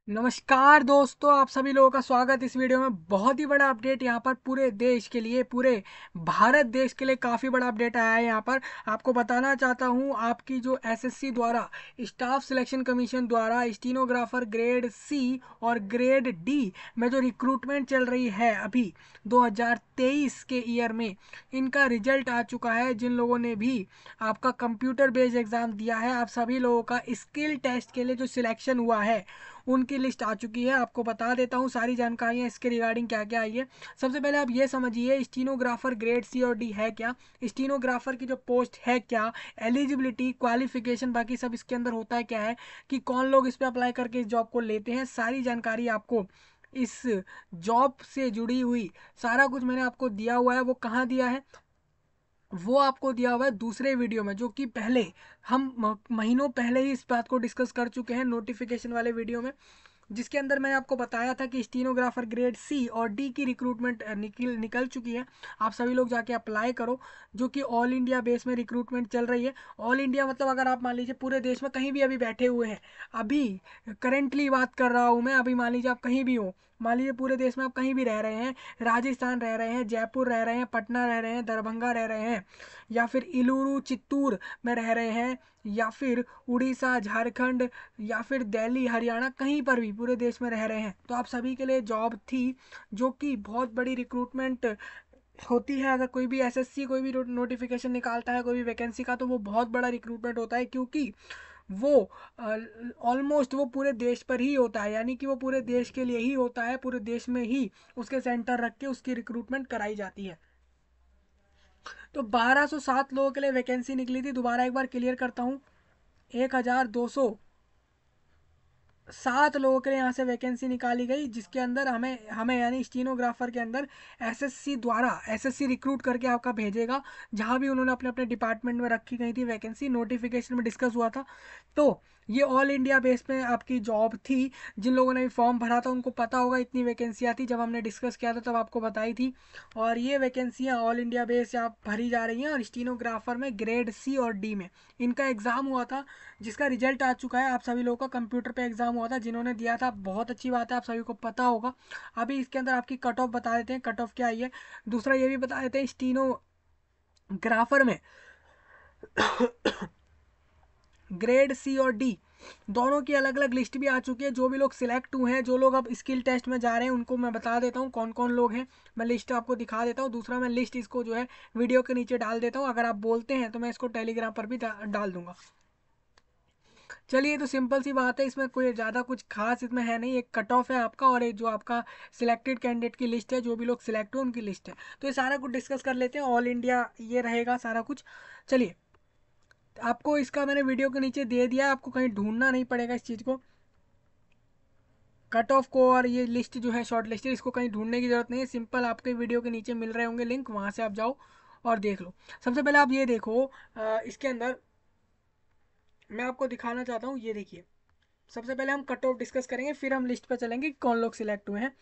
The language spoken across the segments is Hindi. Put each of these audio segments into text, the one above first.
नमस्कार दोस्तों, आप सभी लोगों का स्वागत इस वीडियो में। बहुत ही बड़ा अपडेट यहाँ पर पूरे देश के लिए, पूरे भारत देश के लिए काफ़ी बड़ा अपडेट आया है। यहाँ पर आपको बताना चाहता हूँ, आपकी जो एसएससी द्वारा, स्टाफ सिलेक्शन कमीशन द्वारा स्टीनोग्राफर ग्रेड सी और ग्रेड डी में जो रिक्रूटमेंट चल रही है अभी 2023 के ईयर में, इनका रिजल्ट आ चुका है। जिन लोगों ने भी आपका कंप्यूटर बेस्ड एग्ज़ाम दिया है, आप सभी लोगों का स्किल टेस्ट के लिए जो सिलेक्शन हुआ है उनकी लिस्ट आ चुकी है। आपको बता देता हूँ सारी जानकारियाँ इसके रिगार्डिंग क्या क्या आई है। सबसे पहले आप ये समझिए, स्टीनोग्राफर ग्रेड सी और डी है क्या, स्टीनोग्राफर की जो पोस्ट है क्या, एलिजिबिलिटी, क्वालिफिकेशन, बाकी सब इसके अंदर होता है क्या है, कि कौन लोग इस पर अप्लाई करके इस जॉब को लेते हैं, सारी जानकारी आपको इस जॉब से जुड़ी हुई सारा कुछ मैंने आपको दिया हुआ है। वो कहाँ दिया है, वो आपको दिया हुआ है दूसरे वीडियो में, जो कि पहले हम महीनों पहले ही इस बात को डिस्कस कर चुके हैं नोटिफिकेशन वाले वीडियो में, जिसके अंदर मैंने आपको बताया था कि स्टीनोग्राफर ग्रेड सी और डी की रिक्रूटमेंट निकल चुकी है। आप सभी लोग जाके अप्लाई करो, जो कि ऑल इंडिया बेस में रिक्रूटमेंट चल रही है। ऑल इंडिया मतलब अगर आप मान लीजिए पूरे देश में कहीं भी अभी बैठे हुए हैं, अभी करेंटली बात कर रहा हूँ मैं, अभी मान लीजिए आप कहीं भी हो, मान लीजिए पूरे देश में आप कहीं भी रह रहे हैं, राजस्थान रह रहे हैं, जयपुर रह रहे हैं, पटना रह रहे हैं, दरभंगा रह रहे हैं, या फिर इलूरू चित्तूर में रह रहे हैं, या फिर उड़ीसा, झारखंड, या फिर दिल्ली, हरियाणा, कहीं पर भी पूरे देश में रह रहे हैं, तो आप सभी के लिए जॉब थी, जो कि बहुत बड़ी रिक्रूटमेंट होती है। अगर कोई भी एसएससी कोई भी नोटिफिकेशन निकालता है कोई भी वैकेंसी का, तो वो बहुत बड़ा रिक्रूटमेंट होता है, क्योंकि वो ऑलमोस्ट वो पूरे देश पर ही होता है, यानी कि वो पूरे देश के लिए ही होता है, पूरे देश में ही उसके सेंटर रख के उसकी रिक्रूटमेंट कराई जाती है। तो 1207 लोगों के लिए वैकेंसी निकली थी। दोबारा एक बार क्लियर करता हूँ, 1207 लोगों के लिए यहाँ से वैकेंसी निकाली गई, जिसके अंदर हमें हमें यानी स्टीनोग्राफर के अंदर एसएससी द्वारा, एसएससी रिक्रूट करके आपका भेजेगा, जहाँ भी उन्होंने अपने अपने डिपार्टमेंट में रखी गई थी वैकेंसी, नोटिफिकेशन में डिस्कस हुआ था। तो ये ऑल इंडिया बेस पे आपकी जॉब थी। जिन लोगों ने भी फॉर्म भरा था उनको पता होगा इतनी वैकेंसियाँ थी, जब हमने डिस्कस किया था तब आपको बताई थी। और ये वैकेंसियाँ ऑल इंडिया बेस से आप भरी जा रही हैं, और स्टीनोग्राफर में ग्रेड सी और डी में इनका एग्ज़ाम हुआ था, जिसका रिजल्ट आ चुका है। आप सभी लोगों का कंप्यूटर पे एग्जाम हुआ था, जिन्होंने दिया था बहुत अच्छी बात है, आप सभी को पता होगा। अभी इसके अंदर आपकी कट ऑफ बता देते हैं, कट ऑफ क्या आई है। दूसरा ये भी बता देते हैं, स्टीनोग्राफर में ग्रेड सी और डी दोनों की अलग अलग लिस्ट भी आ चुकी है। जो भी लोग सिलेक्ट हुए हैं, जो लोग अब स्किल टेस्ट में जा रहे हैं, उनको मैं बता देता हूँ कौन कौन लोग हैं। मैं लिस्ट आपको दिखा देता हूँ। दूसरा, मैं लिस्ट इसको जो है वीडियो के नीचे डाल देता हूँ, अगर आप बोलते हैं तो मैं इसको टेलीग्राम पर भी डाल दूंगा। चलिए, तो सिंपल सी बात है, इसमें कोई ज़्यादा कुछ खास इसमें है नहीं। एक कट ऑफ है आपका, और एक जो आपका सिलेक्टेड कैंडिडेट की लिस्ट है, जो भी लोग सिलेक्ट हो उनकी लिस्ट है। तो ये सारा कुछ डिस्कस कर लेते हैं। ऑल इंडिया ये रहेगा सारा कुछ। चलिए, आपको इसका मैंने वीडियो के नीचे दे दिया है, आपको कहीं ढूंढना नहीं पड़ेगा इस चीज़ को, कट ऑफ को। और ये लिस्ट जो है शॉर्ट लिस्ट है, इसको कहीं ढूंढने की जरूरत नहीं है, सिंपल आपके वीडियो के नीचे मिल रहे होंगे लिंक, वहाँ से आप जाओ और देख लो। सबसे पहले आप ये देखो, इसके अंदर मैं आपको दिखाना चाहता हूँ, ये देखिए। सबसे पहले हम कट ऑफ डिस्कस करेंगे, फिर हम लिस्ट पर चलेंगे कि कौन लोग सिलेक्ट हुए हैं।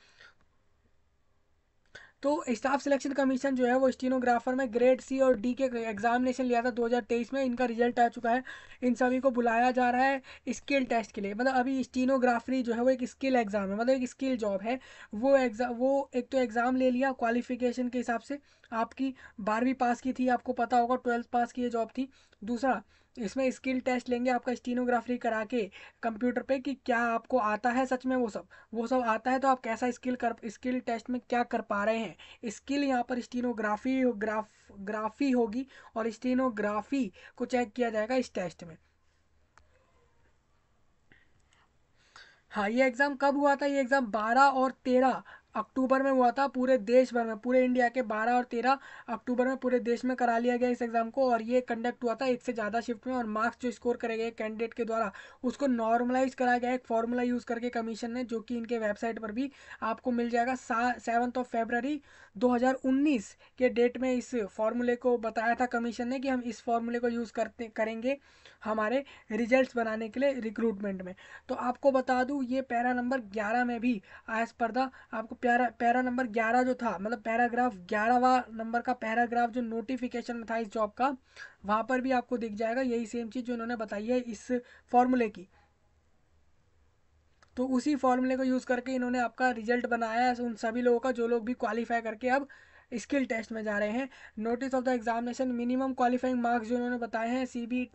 तो स्टाफ सिलेक्शन कमीशन जो है वो स्टीनोग्राफर में ग्रेड सी और डी के एग्जामिनेशन लिया था 2023 में, इनका रिजल्ट आ चुका है। इन सभी को बुलाया जा रहा है स्किल टेस्ट के लिए। मतलब अभी स्टीनोग्राफरी जो है वो एक स्किल एग्जाम है, मतलब एक स्किल जॉब है। वो एग्जाम, वो एक तो एग्ज़ाम ले लिया क्वालिफिकेशन के हिसाब से, आपकी 12वीं पास की थी, आपको पता होगा 12th पास की ये जॉब थी। दूसरा, इसमें स्किल टेस्ट लेंगे आपका स्टीनोग्राफरी करा के कंप्यूटर पे, कि क्या आपको आता है सच में वो सब आता है, तो आप कैसा स्किल टेस्ट में क्या कर पा रहे हैं। स्किल यहाँ पर ग्राफी होगी, और स्टीनोग्राफी को चेक किया जाएगा इस टेस्ट में। हाँ, ये एग्ज़ाम कब हुआ था, ये एग्ज़ाम 12 और 13 अक्टूबर में हुआ था, पूरे देश भर में, पूरे इंडिया के 12 और 13 अक्टूबर में पूरे देश में करा लिया गया इस एग्ज़ाम को। और ये कंडक्ट हुआ था एक से ज़्यादा शिफ्ट में, और मार्क्स जो स्कोर करे गए कैंडिडेट के द्वारा, उसको नॉर्मलाइज कराया गया एक फॉर्मूला यूज़ करके कमीशन ने, जो कि इनके वेबसाइट पर भी आपको मिल जाएगा। 7 फरवरी 2019 के डेट में इस फॉर्मूले को बताया था कमीशन ने, कि हम इस फॉर्मूले को यूज़ करेंगे हमारे रिजल्ट्स बनाने के लिए रिक्रूटमेंट में। तो आपको बता दूं, ये पैरा नंबर 11 में भी एज पर द, आपको पैरा नंबर 11 जो था, मतलब पैराग्राफ 11वां नंबर का पैराग्राफ जो नोटिफिकेशन में था इस जॉब का, वहाँ पर भी आपको दिख जाएगा यही सेम चीज़ जो इन्होंने बताई है इस फॉर्मूले की। तो उसी फॉर्मूले को यूज़ करके इन्होंने आपका रिजल्ट बनाया है उन सभी लोगों का जो लोग भी क्वालिफाई करके अब स्किल टेस्ट में जा रहे हैं। Notice of the examination, minimum qualifying marks जो उन्होंने बताए हैं सीबीई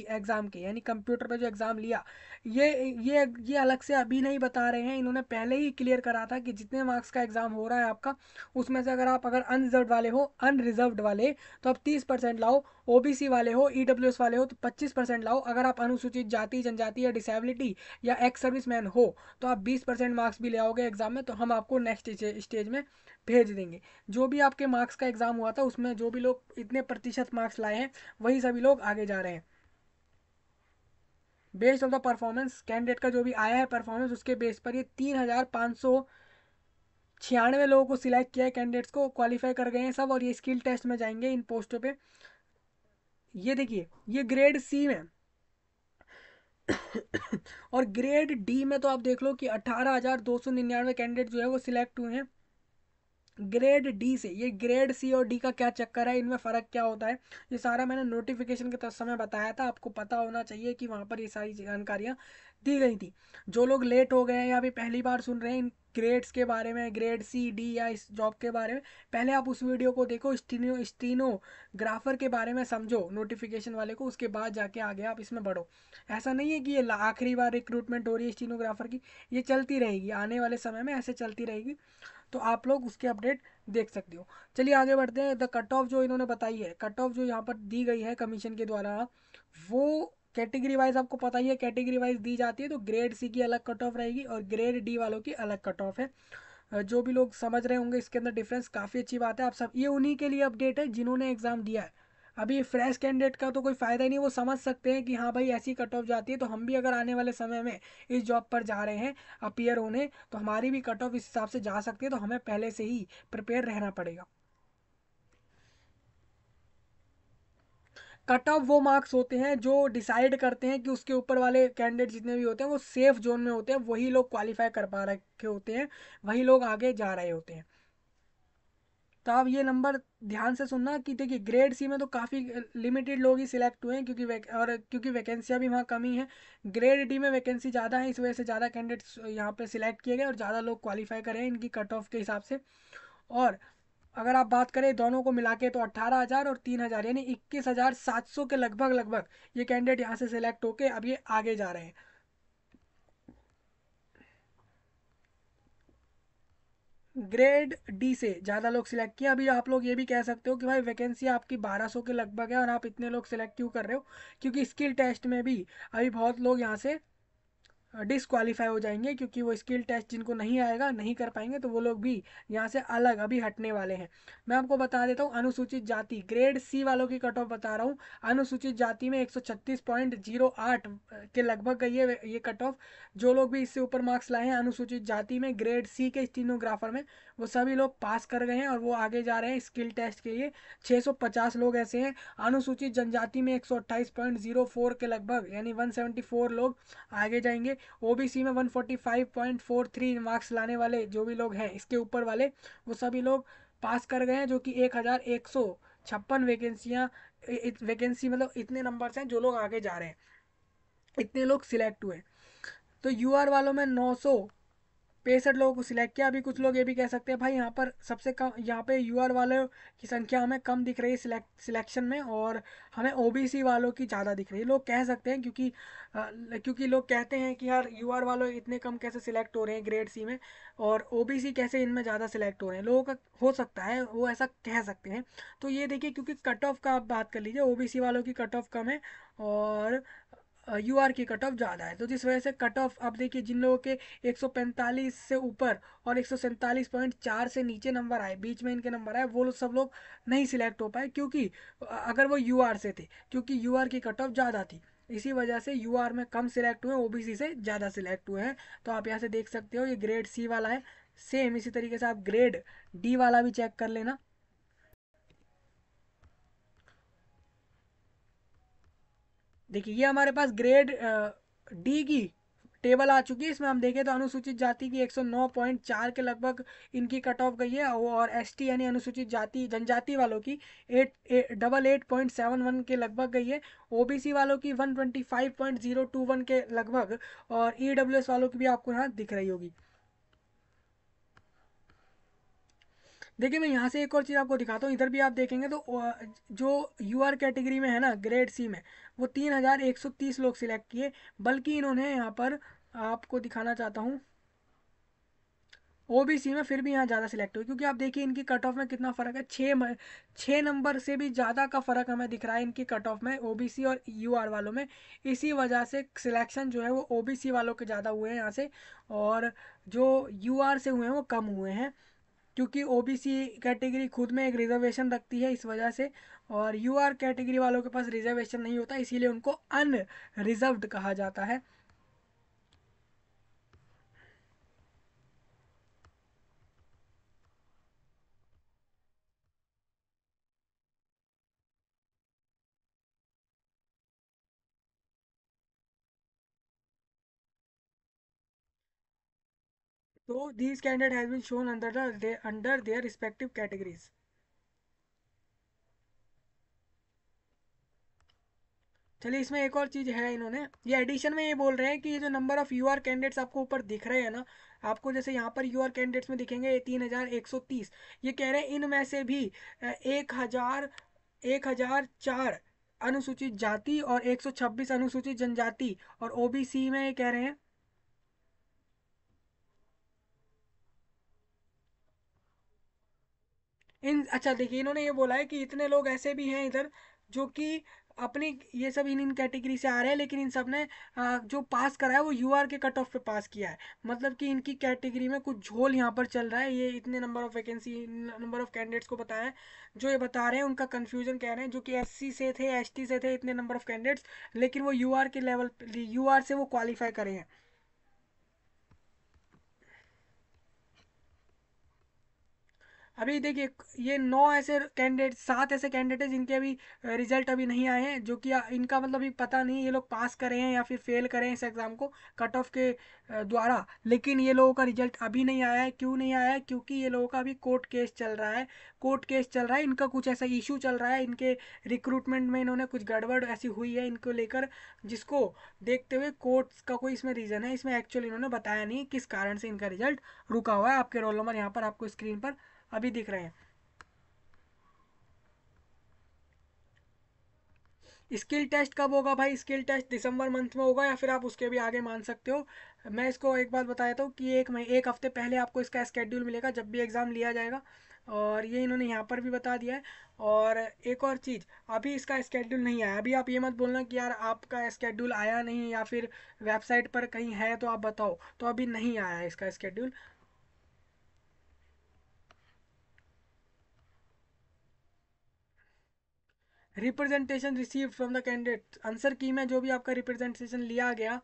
एग्ज़ाम के, यानी कंप्यूटर पे जो एग्ज़ाम लिया, ये अलग से अभी नहीं बता रहे हैं, इन्होंने पहले ही क्लियर करा था कि जितने मार्क्स का एग्ज़ाम हो रहा है आपका, उसमें से अगर अनरिजर्व्ड वाले तो आप 30% लाओ, ओबीसी वाले हो, ईडब्ल्यूएस वाले हो तो 25% लाओ, अगर आप अनुसूचित जाति जनजाति या डिसेबिलिटी या एक्स सर्विसमैन हो तो आप 20% मार्क्स भी ले आओगे एग्जाम में, तो हम आपको नेक्स्ट स्टेज में भेज देंगे। जो भी आपके मार्क्स का एग्जाम हुआ था उसमें जो भी लोग इतने प्रतिशत मार्क्स लाए हैं वही सभी लोग आगे जा रहे हैं। Based of the performance, candidate का जो भी आया है परफॉर्मेंस, उसके बेस पर ये 3596 लोगों को सिलेक्ट किया है, कैंडिडेट्स को क्वालिफाई कर गए हैं सब, और ये स्किल टेस्ट में जाएंगे इन पोस्टों पे। ये देखिए, ये ग्रेड सी में और ग्रेड डी में तो आप देख लो कि 18,299 कैंडिडेट जो है वो सिलेक्ट हुए हैं ग्रेड डी से। ये ग्रेड सी और डी का क्या चक्कर है, इनमें फ़र्क क्या होता है, ये सारा मैंने नोटिफिकेशन के समय बताया था, आपको पता होना चाहिए कि वहाँ पर ये सारी जानकारियाँ दी गई थी। जो लोग लेट हो गए हैं या अभी पहली बार सुन रहे हैं इन ग्रेड्स के बारे में, ग्रेड सी डी या इस जॉब के बारे में, पहले आप उस वीडियो को देखो, स्टीनोग्राफर के बारे में समझो नोटिफिकेशन वाले को, उसके बाद जाके आगे आप इसमें बढ़ो। ऐसा नहीं है कि ये आखिरी बार रिक्रूटमेंट हो रही है स्टीनोग्राफर की, ये चलती रहेगी, आने वाले समय में ऐसे चलती रहेगी, तो आप लोग उसके अपडेट देख सकते हो। चलिए आगे बढ़ते हैं। द कट ऑफ जो इन्होंने बताई है, कट ऑफ जो यहाँ पर दी गई है कमीशन के द्वारा, वो कैटेगरी वाइज आपको पता ही है, कैटेगरी वाइज दी जाती है, तो ग्रेड सी की अलग कट ऑफ रहेगी और ग्रेड डी वालों की अलग कट ऑफ है। जो भी लोग समझ रहे होंगे इसके अंदर डिफरेंस, काफ़ी अच्छी बात है। आप सब, ये उन्हीं के लिए अपडेट है जिन्होंने एग्ज़ाम दिया है। अभी फ्रेश कैंडिडेट का तो कोई फ़ायदा ही नहीं, वो समझ सकते हैं कि हाँ भाई ऐसी कट ऑफ जाती है, तो हम भी अगर आने वाले समय में इस जॉब पर जा रहे हैं अपीयर होने, तो हमारी भी कट ऑफ इस हिसाब से जा सकती है, तो हमें पहले से ही प्रिपेयर रहना पड़ेगा। कट ऑफ वो मार्क्स होते हैं जो डिसाइड करते हैं कि उसके ऊपर वाले कैंडिडेट जितने भी होते हैं वो सेफ जोन में होते हैं, वही लोग क्वालिफाई कर पा रखे होते हैं, वही लोग आगे जा रहे होते हैं। तो आप ये नंबर ध्यान से सुनना कि देखिए ग्रेड सी में तो काफ़ी लिमिटेड लोग ही सिलेक्ट हुए हैं, क्योंकि वैकेंसियाँ भी वहाँ कमी है। ग्रेड डी में वैकेंसी ज़्यादा है, इस वजह से ज़्यादा कैंडिडेट्स यहाँ पे सिलेक्ट किए गए और ज़्यादा लोग क्वालिफाई करें इनकी कट ऑफ के हिसाब से। और अगर आप बात करें दोनों को मिला के, तो 18,000 और 3,000 यानी 21,700 के लगभग लगभग ये कैंडिडेट यहाँ से सिलेक्ट होके अब ये आगे जा रहे हैं। ग्रेड डी से ज़्यादा लोग सिलेक्ट किए। अभी आप लोग ये भी कह सकते हो कि भाई वैकेंसी आपकी 1200 के लगभग है और आप इतने लोग सिलेक्ट क्यों कर रहे हो, क्योंकि स्किल टेस्ट में भी अभी बहुत लोग यहाँ से डिसक्वालीफाई हो जाएंगे, क्योंकि वो स्किल टेस्ट जिनको नहीं आएगा, नहीं कर पाएंगे, तो वो लोग भी यहाँ से अलग अभी हटने वाले हैं। मैं आपको बता देता हूँ अनुसूचित जाति ग्रेड सी वालों की कट ऑफ बता रहा हूँ। अनुसूचित जाति में 136.08 के लगभग गई है ये कट ऑफ। जो लोग भी इससे ऊपर मार्क्स लाए हैं अनुसूचित जाति में ग्रेड सी के स्टीनोग्राफर में, वो सभी लोग पास कर गए हैं और वो आगे जा रहे हैं स्किल टेस्ट के लिए। 650 लोग ऐसे हैं। अनुसूचित जनजाति में 128.04 के लगभग यानी 174 लोग आगे जाएंगे। ओबीसी में 145.43 मार्क्स लाने वाले जो भी लोग हैं इसके ऊपर वाले, वो सभी लोग पास कर गए हैं, जो कि 1,156 वैकेंसी मतलब इतने नंबर्स हैं जो लोग आगे जा रहे हैं, इतने लोग सिलेक्ट हुए। तो यूआर वालों में 965 लोगों को सिलेक्ट किया। अभी कुछ लोग ये भी कह सकते हैं भाई यहाँ पर सबसे कम, यहाँ पे यूआर वालों की संख्या हमें कम दिख रही है सिलेक्शन में, और हमें ओबीसी वालों की ज़्यादा दिख रही है। लोग कह सकते हैं क्योंकि लोग कहते हैं कि यार यूआर वालों इतने कम कैसे सिलेक्ट हो रहे हैं ग्रेड सी में, और ओबीसी कैसे इनमें ज़्यादा सिलेक्ट हो रहे हैं, लोगों का हो सकता है वो ऐसा कह सकते हैं। तो ये देखिए, क्योंकि कट ऑफ का आप बात कर लीजिए, ओबीसी वालों की कट ऑफ कम है और यूआर की कट ऑफ ज़्यादा है, तो जिस वजह से कट ऑफ अब देखिए, जिन लोगों के 145 से ऊपर और 147.4 से नीचे नंबर आए, बीच में इनके नंबर आए, वो लोग सब लोग नहीं सिलेक्ट हो पाए, क्योंकि अगर वो यूआर से थे, क्योंकि यूआर की कट ऑफ ज़्यादा थी, इसी वजह से यूआर में कम सिलेक्ट हुए, ओबीसी से ज़्यादा सिलेक्ट हुए हैं। तो आप यहाँ से देख सकते हो ये ग्रेड सी वाला है। सेम इसी तरीके से आप ग्रेड डी वाला भी चेक कर लेना। देखिए ये हमारे पास ग्रेड डी की टेबल आ चुकी है। इसमें हम देखें तो अनुसूचित जाति की 109.4 के लगभग इनकी कट ऑफ गई है, और एसटी यानी अनुसूचित जाति जनजाति वालों की 88.71 के लगभग गई है। ओबीसी वालों की 125.021 के लगभग, और ईडब्ल्यूएस वालों की भी आपको यहाँ दिख रही होगी। देखिए मैं यहाँ से एक और चीज़ आपको दिखाता हूँ, इधर भी आप देखेंगे तो जो यूआर कैटेगरी में है ना, ग्रेड सी में, वो 3130 लोग सिलेक्ट किए। बल्कि इन्होंने यहाँ पर आपको दिखाना चाहता हूँ, ओबीसी में फिर भी यहाँ ज़्यादा सिलेक्ट हुई, क्योंकि आप देखिए इनकी कट ऑफ में कितना फ़र्क है, 6 नंबर से भी ज़्यादा का फ़र्क हमें दिख रहा है इनकी कट ऑफ में, ओबीसी और यूआर वालों में। इसी वजह से सिलेक्शन जो है वो ओबीसी वालों के ज़्यादा हुए हैं यहाँ से, और जो यूआर से हुए हैं वो कम हुए हैं, क्योंकि ओबीसी कैटेगरी खुद में एक रिजर्वेशन रखती है इस वजह से, और यूआर कैटेगरी वालों के पास रिजर्वेशन नहीं होता, इसीलिए उनको अनरिजर्व्ड कहा जाता है। तो these candidate has been shown under their respective categories। चलिए इसमें एक और चीज़ है, इन्होंने ये एडिशन में ये बोल रहे हैं कि ये जो नंबर ऑफ यूआर कैंडिडेट्स आपको ऊपर दिख रहे हैं ना, आपको जैसे यहाँ पर यूआर कैंडिडेट्स में दिखेंगे 3130, ये कह रहे हैं इनमें से भी 1004 अनुसूचित जाति और 126 अनुसूचित जनजाति, और ओबीसी में ये कह रहे हैं इन, अच्छा देखिए इन्होंने ये बोला है कि इतने लोग ऐसे भी हैं इधर जो कि अपनी ये सब इन इन कैटेगरी से आ रहे हैं, लेकिन इन सब ने जो पास करा है वो यूआर के कट ऑफ पे पास किया है। मतलब कि इनकी कैटेगरी में कुछ झोल यहाँ पर चल रहा है, ये इतने number of vacancy number of candidates को बताया है। जो ये बता रहे हैं उनका कन्फ्यूजन कह रहे हैं, जो कि एससी से थे एसटी से थे इतने नंबर ऑफ कैंडिडेट्स, लेकिन वो यूआर के लेवल, यूआर से वो क्वालिफाई करे हैं। अभी देखिए ये 7 ऐसे कैंडिडेट हैं जिनके अभी रिजल्ट अभी नहीं आए हैं, जो कि इनका मतलब अभी पता नहीं ये लोग पास करे हैं या फिर फेल करें इस एग्ज़ाम को कट ऑफ के द्वारा। लेकिन ये लोगों का रिजल्ट अभी नहीं आया है। क्यों नहीं आया है? क्योंकि ये लोगों का अभी कोर्ट केस चल रहा है। कोर्ट केस चल रहा है, इनका कुछ ऐसा इशू चल रहा है, इनके रिक्रूटमेंट में इन्होंने कुछ गड़बड़ ऐसी हुई है इनको लेकर, जिसको देखते हुए कोर्ट का कोई इसमें रीज़न है। इसमें एक्चुअली इन्होंने बताया नहीं किस कारण से इनका रिजल्ट रुका हुआ है। आपके रोल नंबर यहाँ पर आपको स्क्रीन पर अभी दिख रहे हैं। स्किल टेस्ट कब होगा भाई? स्किल टेस्ट दिसंबर मंथ में होगा, या फिर आप उसके भी आगे मान सकते हो। मैं इसको एक बात बताया था कि एक हफ्ते पहले आपको इसका स्केड्यूल मिलेगा जब भी एग्ज़ाम लिया जाएगा, और ये इन्होंने यहाँ पर भी बता दिया है। और एक और चीज़, अभी इसका स्केड्यूल नहीं आया। अभी आप ये मत बोलना कि यार आपका स्केड्यूल आया नहीं, या फिर वेबसाइट पर कहीं है तो आप बताओ, तो अभी नहीं आया है इसका schedule. Representation received from the candidate, answer की में जो भी आपका रिप्रेजेंटेशन लिया गया,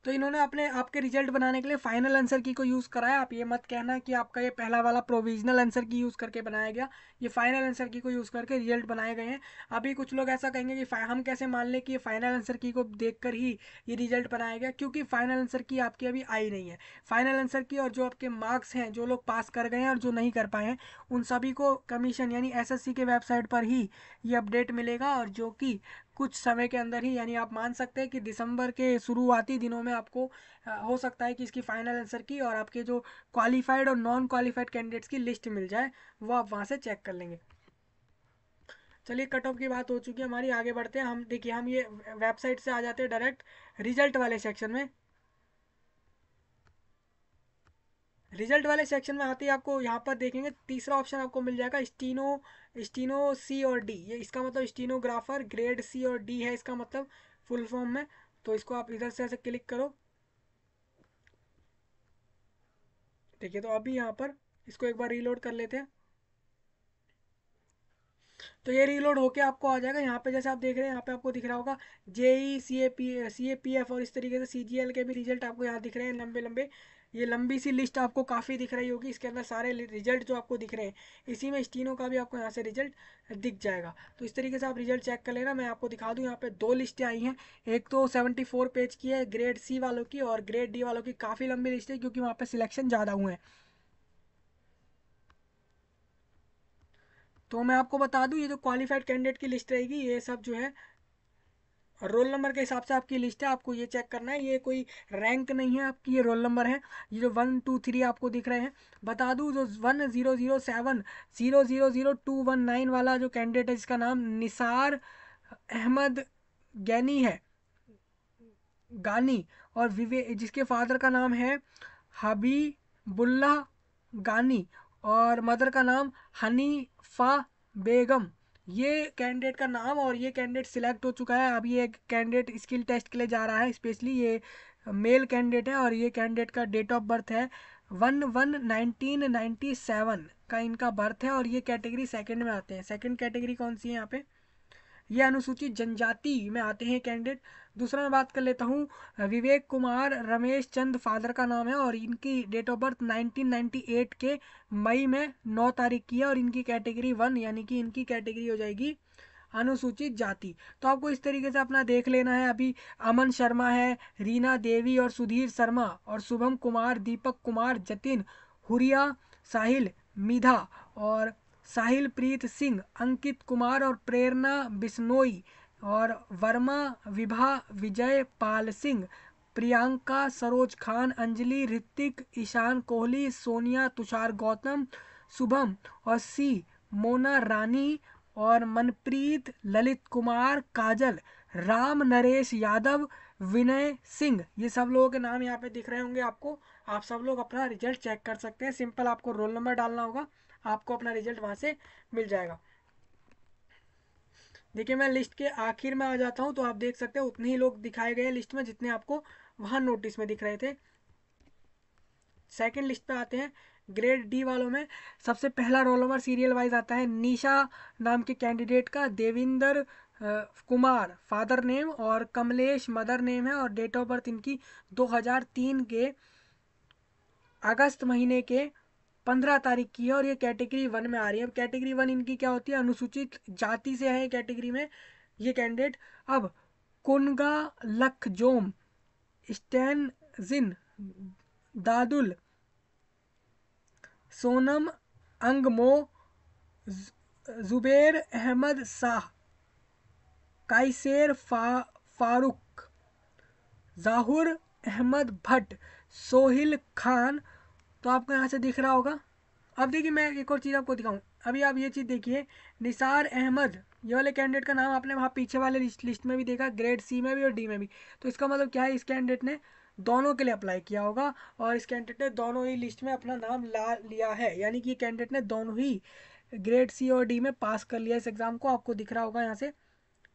तो इन्होंने अपने आपके रिजल्ट बनाने के लिए फाइनल आंसर की को यूज़ करा है। आप ये मत कहना कि आपका ये पहला वाला प्रोविजनल आंसर की यूज़ करके बनाया गया, ये फाइनल आंसर की को यूज़ करके रिजल्ट बनाए गए हैं। अभी कुछ लोग ऐसा कहेंगे कि हम कैसे मान लें कि ये फाइनल आंसर की को देखकर ही ये रिजल्ट बनाया गया, क्योंकि फाइनल आंसर की आपकी अभी आई नहीं है। फाइनल आंसर की और जो आपके मार्क्स हैं, जो लोग पास कर गए हैं और जो नहीं कर पाए हैं, उन सभी को कमीशन यानी एसएससी के वेबसाइट पर ही ये अपडेट मिलेगा, और जो कि कुछ समय के अंदर ही, यानी आप मान सकते हैं कि दिसंबर के शुरुआती दिनों में आपको हो सकता है कि इसकी फाइनल आंसर की और आपके जो क्वालिफाइड और नॉन क्वालिफाइड कैंडिडेट्स की लिस्ट मिल जाए, वो आप वहाँ से चेक कर लेंगे। चलिए कट ऑफ की बात हो चुकी है हमारी, आगे बढ़ते हैं हम। देखिए हम ये वेबसाइट से आ जाते हैं डायरेक्ट रिजल्ट वाले सेक्शन में। रिजल्ट वाले सेक्शन में आते ही आपको यहाँ पर देखेंगे तीसरा ऑप्शन आपको मिल जाएगा स्टीनो, स्टीनो सी और डी। ये इसका मतलब स्टीनोग्राफर ग्रेड सी और डी है इसका मतलब फुल फॉर्म में। तो इसको आप इधर से ऐसे क्लिक करो। ठीक है, तो अभी यहाँ पर इसको एक बार रीलोड कर लेते हैं। तो ये रीलोड होके आपको आ जाएगा यहाँ पे, जैसे आप देख रहे हैं यहाँ पे आपको दिख रहा होगा JE C A P F और इस तरीके से CGL के भी रिजल्ट आपको यहाँ दिख रहे हैं लंबे लंबे। ये लंबी सी लिस्ट आपको काफ़ी दिख रही होगी, इसके अंदर सारे रिजल्ट जो आपको दिख रहे हैं, इसी में स्टीनो का भी आपको यहाँ से रिजल्ट दिख जाएगा। तो इस तरीके से आप रिजल्ट चेक कर लेना। मैं आपको दिखा दूँ, यहाँ पे 2 लिस्टें आई हैं। एक तो 74 पेज की है ग्रेड सी वालों की, और ग्रेड डी वालों की काफ़ी लंबी लिस्ट है क्योंकि वहाँ पे सिलेक्शन ज़्यादा हुए हैं। तो मैं आपको बता दूं, ये जो क्वालिफाइड कैंडिडेट की लिस्ट रहेगी, ये सब जो है रोल नंबर के हिसाब से आपकी लिस्ट है। आपको ये चेक करना है, ये कोई रैंक नहीं है आपकी, ये रोल नंबर है। ये जो 1 2 3 आपको दिख रहे हैं, बता दूं जो 1007 000 219 वाला जो कैंडिडेट है, जिसका नाम निसार अहमद गैनी है, गानी, और जिसके फादर का नाम है हबीबुल्लाह गानी, और मदर का नाम हनीफा बेगम। ये कैंडिडेट का नाम, और ये कैंडिडेट सिलेक्ट हो चुका है। अब ये कैंडिडेट स्किल टेस्ट के लिए जा रहा है स्पेशली। ये मेल कैंडिडेट है, और ये कैंडिडेट का डेट ऑफ बर्थ है 1/1/1997 का इनका बर्थ है, और ये कैटेगरी सेकंड में आते हैं। सेकंड कैटेगरी कौन सी है यहाँ पे? ये अनुसूचित जनजाति में आते हैं कैंडिडेट। दूसरा मैं बात कर लेता हूँ विवेक कुमार रमेश चंद, फादर का नाम है, और इनकी डेट ऑफ बर्थ 1998 के मई में 9 तारीख की है, और इनकी कैटेगरी 1, यानी कि इनकी कैटेगरी हो जाएगी अनुसूचित जाति। तो आपको इस तरीके से अपना देख लेना है। अभी अमन शर्मा है, रीना देवी और सुधीर शर्मा और शुभम कुमार, दीपक कुमार, जतिन हुरिया, साहिल मिधा और साहिल प्रीत सिंह, अंकित कुमार और प्रेरणा बिश्नोई, और वर्मा विभा विजय पाल सिंह, प्रियंका सरोज खान, अंजलि ऋतिक, ईशान कोहली, सोनिया तुषार गौतम, शुभम और सी मोना रानी, और मनप्रीत, ललित कुमार, काजल, राम नरेश यादव, विनय सिंह, ये सब लोगों के नाम यहाँ पे दिख रहे होंगे आपको। आप सब लोग अपना रिजल्ट चेक कर सकते हैं। सिंपल आपको रोल नंबर डालना होगा, आपको अपना रिजल्ट वहाँ से मिल जाएगा। देखिए मैं लिस्ट के आखिर में आ जाता हूँ, तो आप देख सकते हैं उतने ही लोग दिखाए गए लिस्ट में जितने आपको वहाँ नोटिस में दिख रहे थे। सेकंड लिस्ट पे आते हैं। ग्रेड डी वालों में सबसे पहला रोल नंबर सीरियल वाइज आता है निशा नाम के कैंडिडेट का, देविंदर कुमार फादर नेम, और कमलेश मदर नेम है, और डेट ऑफ बर्थ इनकी 2003 के अगस्त महीने के 15 तारीख की है, और ये कैटेगरी 1 में आ रही है। अब कैटेगरी 1 इनकी क्या होती है? अनुसूचित जाति से है कैटेगरी में ये कैंडिडेट। अब कुनगा लखजोम, स्टैनजिन दादुल, सोनम अंगमो, जुबेर अहमद शाह, काइसेर फारूक, जाहुर अहमद भट्ट, सोहिल खान। तो आपको यहाँ से दिख रहा होगा। अब देखिए मैं एक और चीज़ आपको दिखाऊं। अभी आप ये चीज़ देखिए, निसार अहमद, ये वाले कैंडिडेट का नाम आपने वहाँ पीछे वाले लिस्ट में भी देखा, ग्रेड सी में भी और डी में भी। तो इसका मतलब क्या है? इस कैंडिडेट ने दोनों के लिए अप्लाई किया होगा, और इस कैंडिडेट ने दोनों ही लिस्ट में अपना नाम ला लिया है, यानी कि ये कैंडिडेट ने दोनों ही ग्रेड सी और डी में पास कर लिया इस एग्ज़ाम को। आपको दिख रहा होगा यहाँ से,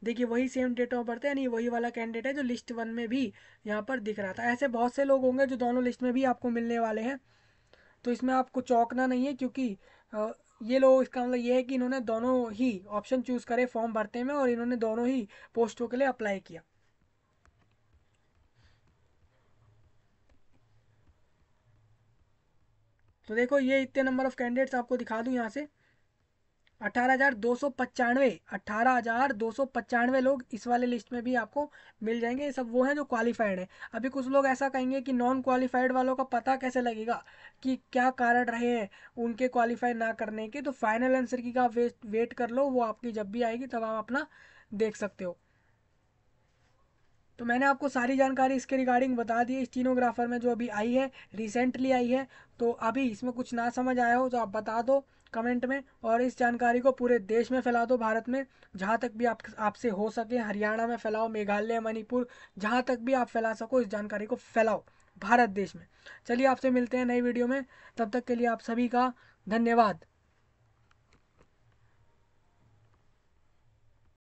देखिए वही सेम डेट ऑफ बर्थ है, यानी वही वाला कैंडिडेट है जो लिस्ट 1 में भी यहाँ पर दिख रहा था। ऐसे बहुत से लोग होंगे जो दोनों लिस्ट में भी आपको मिलने वाले हैं, तो इसमें आपको चौंकना नहीं है, क्योंकि ये लोग, इसका मतलब ये है कि इन्होंने दोनों ही ऑप्शन चूज करे फॉर्म भरते में, और इन्होंने दोनों ही पोस्टों के लिए अप्लाई किया। तो देखो ये इतने नंबर ऑफ कैंडिडेट्स आपको दिखा दूं यहाँ से, 18,295, 18,295 लोग इस वाले लिस्ट में भी आपको मिल जाएंगे। ये सब वो हैं जो क्वालिफाइड हैं। अभी कुछ लोग ऐसा कहेंगे कि नॉन क्वालिफाइड वालों का पता कैसे लगेगा कि क्या कारण रहे हैं उनके क्वालिफाई ना करने के? तो फाइनल आंसर की का आप वेट कर लो, वो आपकी जब भी आएगी तब आप अपना देख सकते हो। तो मैंने आपको सारी जानकारी इसके रिगार्डिंग बता दी है, स्टीनोग्राफर में जो अभी आई है, रिसेंटली आई है। तो अभी इसमें कुछ ना समझ आया हो तो आप बता दो कमेंट में, और इस जानकारी को पूरे देश में फैला दो, भारत में जहाँ तक भी आपसे हो सके। हरियाणा में फैलाओ, मेघालय, मणिपुर, जहाँ तक भी आप फैला सको इस जानकारी को फैलाओ भारत देश में। चलिए आपसे मिलते हैं नई वीडियो में, तब तक के लिए आप सभी का धन्यवाद।